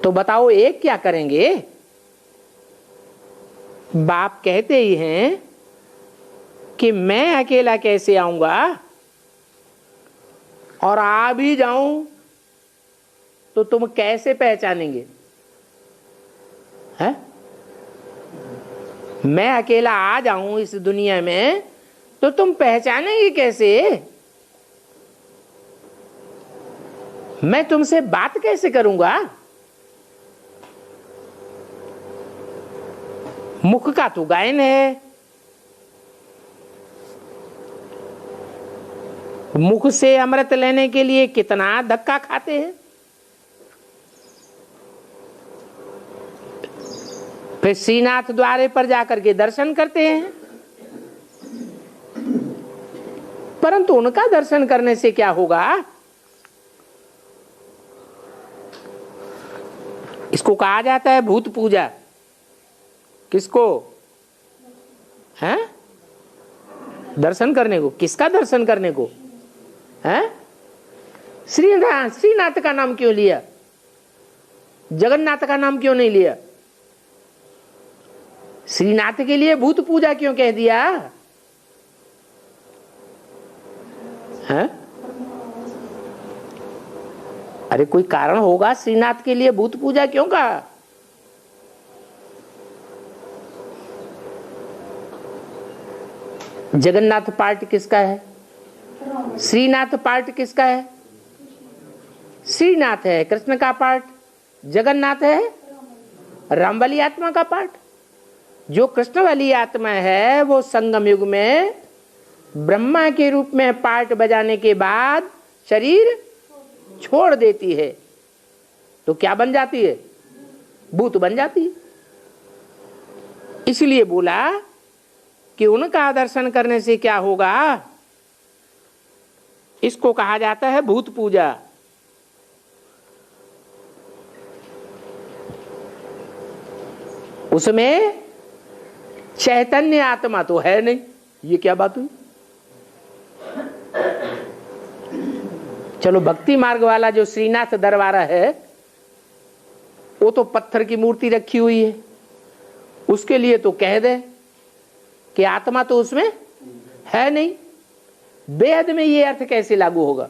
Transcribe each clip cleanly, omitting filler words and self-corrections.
तो बताओ एक क्या करेंगे? बाप कहते ही हैं कि मैं अकेला कैसे आऊंगा, और आ भी जाऊं तो तुम कैसे पहचानेंगे? है? मैं अकेला आ जाऊं इस दुनिया में तो तुम पहचानेंगे कैसे? मैं तुमसे बात कैसे करूंगा? मुख का तो गायन है, मुख से अमृत लेने के लिए कितना धक्का खाते हैं। फिर श्रीनाथ द्वारे पर जाकर के दर्शन करते हैं, परंतु उनका दर्शन करने से क्या होगा? इसको कहा जाता है भूत पूजा। किसको? हैं? दर्शन करने को। किसका दर्शन करने को? हैं? श्रीनाथ का नाम क्यों लिया? जगन्नाथ का नाम क्यों नहीं लिया? श्रीनाथ के लिए भूत पूजा क्यों कह दिया? हैं? अरे कोई कारण होगा, श्रीनाथ के लिए भूत पूजा क्यों कहा? जगन्नाथ पार्ट किसका है? श्रीनाथ पार्ट किसका है? श्रीनाथ है कृष्ण का पार्ट, जगन्नाथ है राम वाली आत्मा का पार्ट। जो कृष्ण वाली आत्मा है वो संगम युग में ब्रह्मा के रूप में पार्ट बजाने के बाद शरीर छोड़ देती है, तो क्या बन जाती है? भूत बन जाती है। इसलिए बोला कि उनका दर्शन करने से क्या होगा? इसको कहा जाता है भूत पूजा। उसमें चैतन्य आत्मा तो है नहीं। ये क्या बात हुई? चलो भक्ति मार्ग वाला जो श्रीनाथ दरबारा है वो तो पत्थर की मूर्ति रखी हुई है, उसके लिए तो कह दे कि आत्मा तो उसमें है नहीं। बेहद में ये अर्थ कैसे लागू होगा?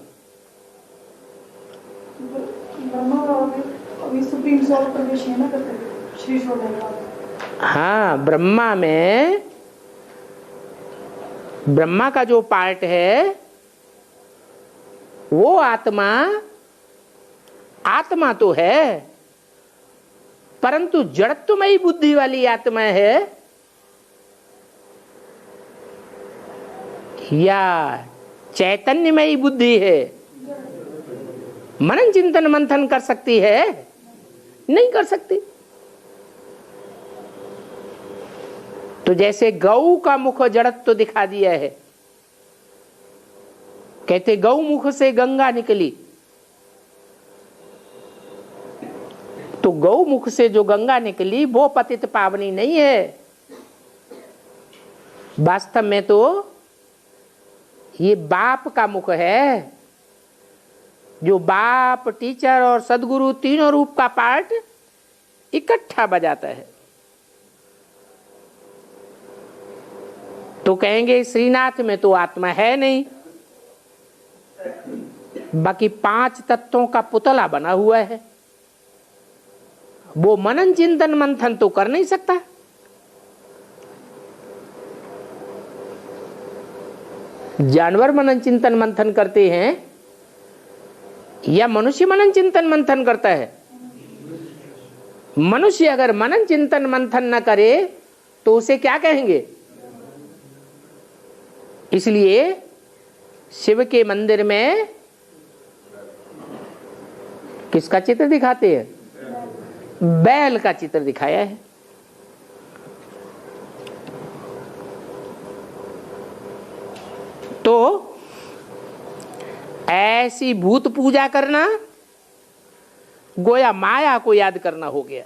हाँ, ब्रह्मा में ब्रह्मा का जो पार्ट है वो आत्मा तो है, परंतु जड़त्वमयी बुद्धि वाली आत्मा है या चैतन्यमयी बुद्धि है? मनन चिंतन मंथन कर सकती है? नहीं कर सकती। तो जैसे गौ का मुख जड़त्व दिखा दिया है, कहते गौ मुख से गंगा निकली, तो गौ मुख से जो गंगा निकली वो पतित पावनी नहीं है। वास्तव में तो ये बाप का मुख है, जो बाप, टीचर और सदगुरु तीनों रूप का पार्ट इकट्ठा बजाता है। तो कहेंगे श्रीनाथ में तो आत्मा है नहीं, बाकी 5 तत्वों का पुतला बना हुआ है, वो मनन चिंतन मंथन तो कर नहीं सकता। जानवर मनन चिंतन मंथन करते हैं या मनुष्य मनन चिंतन मंथन करता है? मनुष्य अगर मनन चिंतन मंथन न करे तो उसे क्या कहेंगे? इसलिए शिव के मंदिर में किसका चित्र दिखाते हैं? बैल का चित्र दिखाया है। तो ऐसी भूत पूजा करना गोया माया को याद करना हो गया।